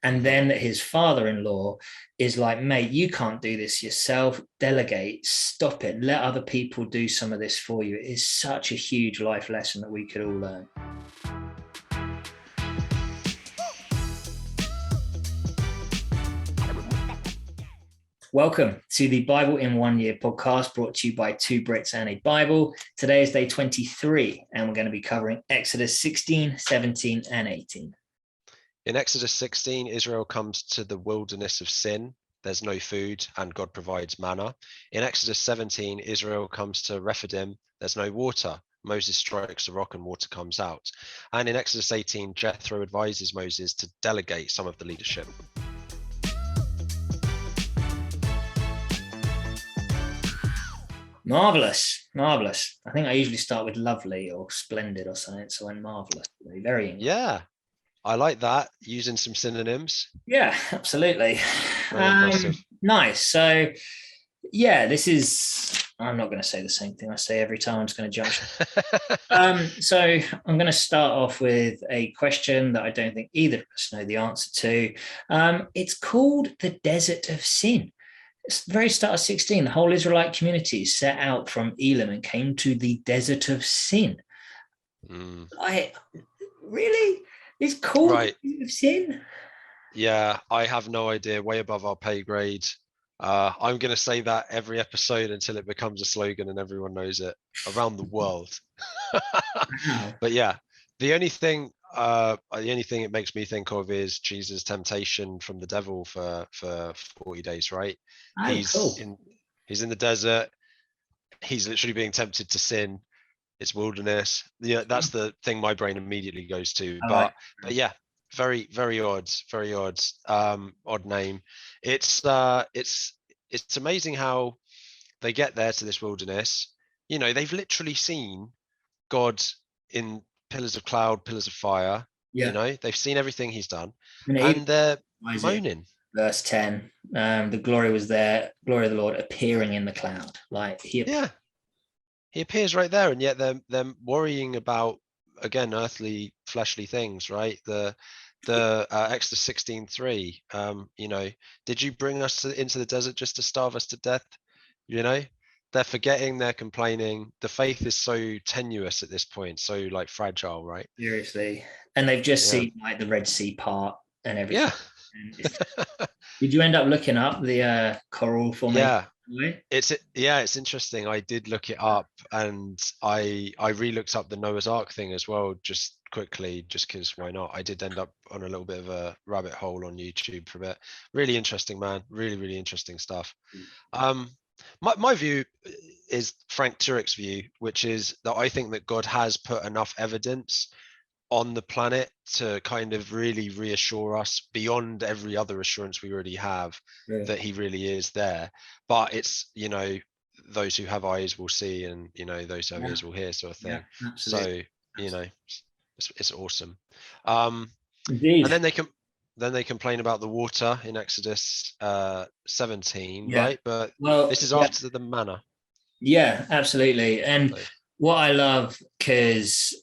And then his father-in-law is like, mate, you can't do this yourself. Delegate, stop it. Let other people do some of this for you. It is such a huge life lesson that we could all learn. Welcome to the Bible in 1 Year podcast, brought to you by two Brits and aBible. Today is day 23, and we're going to be covering Exodus 16, 17, and 18. In Exodus 16, Israel comes to the wilderness of sin. There's no food, and God provides manna. In Exodus 17, Israel comes to Rephidim. There's no water. Moses strikes the rock and water comes out. And in Exodus 18, Jethro advises Moses to delegate some of the leadership. Marvelous. I think I usually start with lovely or splendid or something, so I'm marvelous. Very English. Yeah, I like that. Using some synonyms. Yeah, absolutely. Very impressive. Nice. So, yeah, this is. I'm not going to say the same thing I say every time. I'm just going to jump. So I'm going to start off with a question that I don't think either of us know the answer to. It's called the Desert of Sin. It's the very start of 16, the whole Israelite community set out from Elim and came to the Desert of Sin. Really? It's called the Desert of Sin? Yeah, I have no idea. Way above our pay grade. I'm going to say that every episode until it becomes a slogan and everyone knows it around the world. Wow. But yeah, the only thing it makes me think of is Jesus' temptation from the devil for 40 days, right? He's in the desert. He's literally being tempted to sin. It's wilderness. Yeah, that's the thing my brain immediately goes to. But yeah, very, very odd, odd name. It's amazing how they get there to this wilderness. You know, they've literally seen God in pillars of cloud, pillars of fire. Yeah. You know, they've seen everything he's done, and they're moaning. Verse 10, the glory was there, glory of the Lord appearing in the cloud. Like he appears right there, and yet they're worrying about, again, earthly, fleshly things, right? The Exodus 16:3, you know, did you bring us into the desert just to starve us to death? You know, they're forgetting, they're complaining. The faith is so tenuous at this point, so like fragile, right? Seriously. And they've just seen like the Red Sea part and everything. Yeah. Did you end up looking up the coral formation? Yeah. It's interesting. I did look it up, and I re-looked up the Noah's Ark thing as well, just quickly, just because why not? I did end up on a little bit of a rabbit hole on YouTube for a bit. Really interesting, man. Really, really interesting stuff. My view is Frank Turek's view, which is that I think that God has put enough evidence on the planet to kind of really reassure us beyond every other assurance we already have that he really is there. But it's, you know, those who have eyes will see, and, you know, those who have ears will hear, sort of thing. So, you know, it's awesome. Indeed. And then they complain about the water in Exodus 17, right? But this is after the manna. Yeah, absolutely. And what I love, because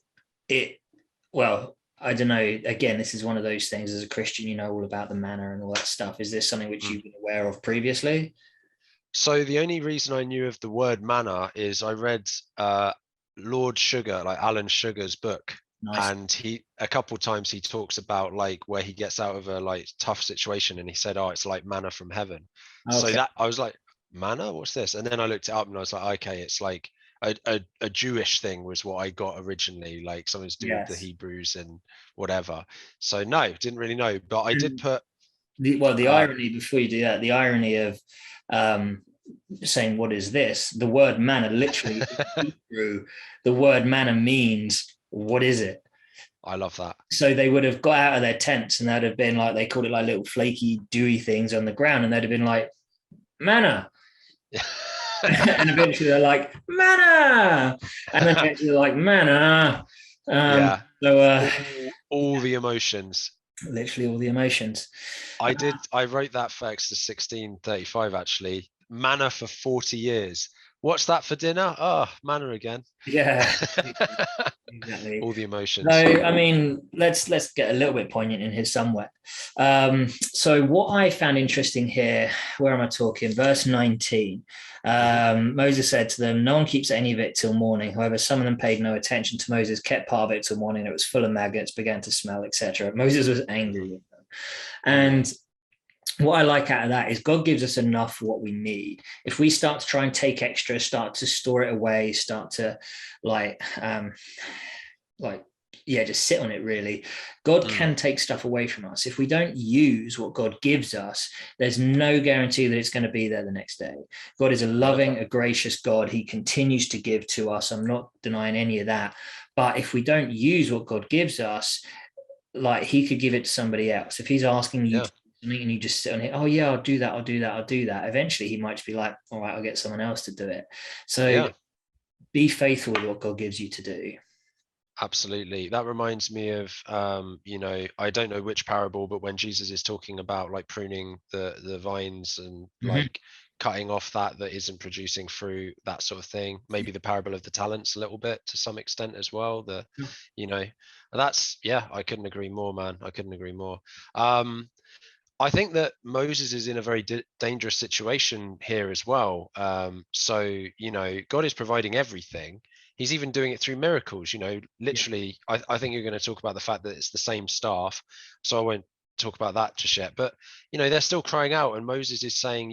I don't know, again, this is one of those things, as a Christian, you know all about the manna and all that stuff. Is this something which you've been aware of previously? So the only reason I knew of the word manna is I read Lord Sugar, like Alan Sugar's book. Nice. And a couple of times he talks about like where he gets out of a like tough situation, and he said, oh, it's like manna from heaven. Okay. So that I was like, manna, what's this? And then I looked it up and I was like, okay, it's like a Jewish thing was what I got originally, like something to do with the Hebrews and whatever. So no, didn't really know, but I did put the irony, before you do that, the irony of saying what is this, the word manna, literally Hebrew, the word manna means what is it? I love that. So they would have got out of their tents, and they'd have been like, they called it like little flaky dewy things on the ground, and they'd have been like, manna. And eventually they're like, manna, and then eventually they're like, manna. So all the emotions, literally all the emotions. I wrote that for Exodus 16:35 actually. Manna for 40 years. What's that for dinner? Oh, manna again. Yeah, exactly. All the No, emotions. I mean, let's get a little bit poignant in here somewhere. So what I found interesting here, where am I talking? Verse 19. Moses said to them, no one keeps any of it till morning. However, some of them paid no attention to Moses, kept part of it till morning. It was full of maggots, began to smell, etc. Moses was angry with them. And what I like out of that is God gives us enough for what we need. If we start to try and take extra, start to store it away, start to like like yeah, just sit on it really. God can take stuff away from us. If we don't use what God gives us, there's no guarantee that it's going to be there the next day. God is a loving, a gracious God. He continues to give to us. I'm not denying any of that. But if we don't use what God gives us, like he could give it to somebody else. If he's asking you to do something and you just sit on it, oh yeah, I'll do that, I'll do that, I'll do that. Eventually he might just be like, all right, I'll get someone else to do it. So be faithful with what God gives you to do. Absolutely. That reminds me of, I don't know which parable, but when Jesus is talking about like pruning the vines and like cutting off that isn't producing fruit, that sort of thing. Maybe the parable of the talents a little bit to some extent as well. I couldn't agree more, man. I couldn't agree more. I think that Moses is in a very dangerous situation here as well. God is providing everything. He's even doing it through miracles, literally. I think you're going to talk about the fact that it's the same staff. So I won't talk about that just yet. But, they're still crying out. And Moses is saying,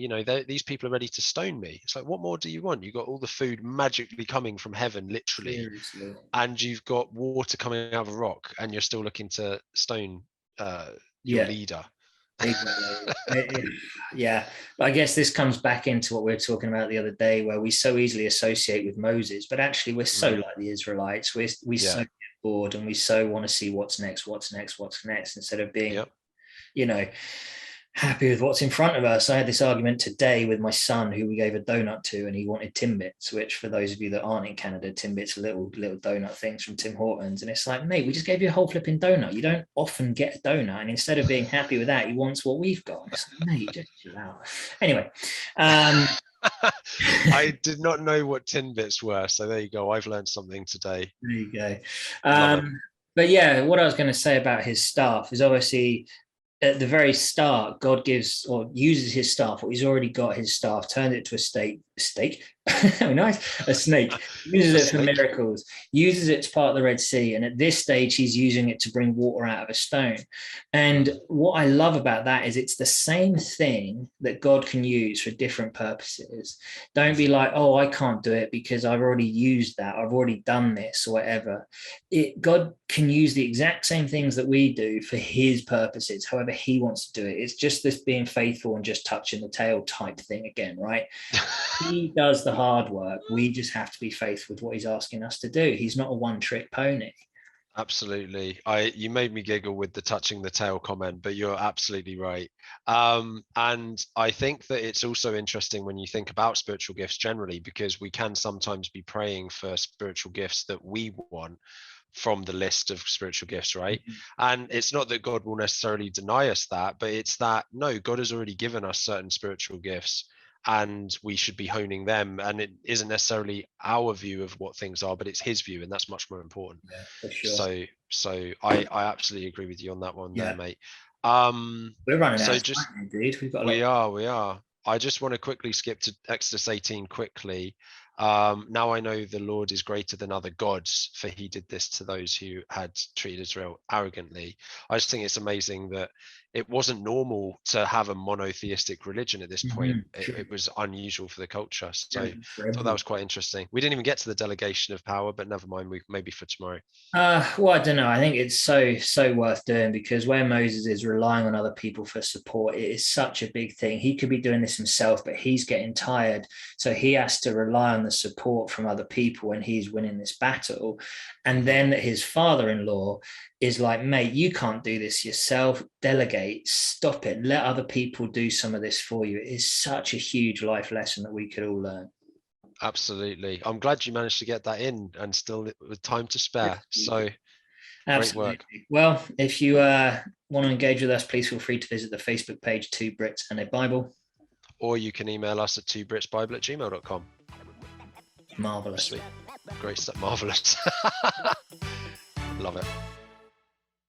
these people are ready to stone me. It's like, what more do you want? You've got all the food magically coming from heaven, literally. Seriously. And you've got water coming out of a rock and you're still looking to stone your Yeah. leader. Exactly. Yeah, but I guess this comes back into what we were talking about the other day, where we so easily associate with Moses, but actually we're so like the Israelites. We so get bored and we so want to see what's next, instead of being, happy with what's in front of us. I had this argument today with my son, who we gave a donut to, and he wanted Timbits, which for those of you that aren't in Canada, Timbits are little donut things from Tim Hortons. And it's like, mate, we just gave you a whole flipping donut. You don't often get a donut. And instead of being happy with that, he wants what we've got. And it's like, mate, just chill out. Anyway. I did not know what Timbits were. So there you go. I've learned something today. There you go. But yeah, what I was going to say about his staff is obviously at the very start, God gives or uses his staff, or he's already got his staff, turned it to a steak. Nice. A snake. Uses it for miracles, uses it to part the Red Sea. And at this stage, he's using it to bring water out of a stone. And what I love about that is it's the same thing that God can use for different purposes. Don't be like, oh, I can't do it because I've already used that. I've already done this or whatever. God can use the exact same things that we do for his purposes, however he wants to do it. It's just this being faithful and just touching the tail type thing again, right? He does the hard work. We just have to be faithful with what he's asking us to do. He's not a one-trick pony. Absolutely. You made me giggle with the touching the tail comment, but you're absolutely right. And I think that it's also interesting when you think about spiritual gifts generally, because we can sometimes be praying for spiritual gifts that we want from the list of spiritual gifts, right? And it's not that God will necessarily deny us that, but it's that, no, God has already given us certain spiritual gifts and we should be honing them. And it isn't necessarily our view of what things are, but it's his view, and that's much more important. Yeah, for sure. So I absolutely agree with you on that one there, mate. We're running out of just time, dude. We've got we are. I just want to quickly skip to Exodus 18 quickly. Now I know the Lord is greater than other gods, for he did this to those who had treated Israel arrogantly. I just think it's amazing that it wasn't normal to have a monotheistic religion at this point. It was unusual for the culture. So I thought that was quite interesting. We didn't even get to the delegation of power, but never mind, maybe for tomorrow. Well, I don't know. I think it's so worth doing, because where Moses is relying on other people for support, it is such a big thing. He could be doing this himself, but he's getting tired. So he has to rely on the support from other people when he's winning this battle. And then his father-in-law is like, mate, you can't do this yourself. Delegate, stop it. Let other people do some of this for you. It is such a huge life lesson that we could all learn. Absolutely. I'm glad you managed to get that in and still with time to spare. So absolutely. Great work. Well, if you want to engage with us, please feel free to visit the Facebook page, Two Brits and a Bible. Or you can email us at twobritsbible@gmail.com. Marvelous. Sweet. Great stuff. Marvelous. Love it.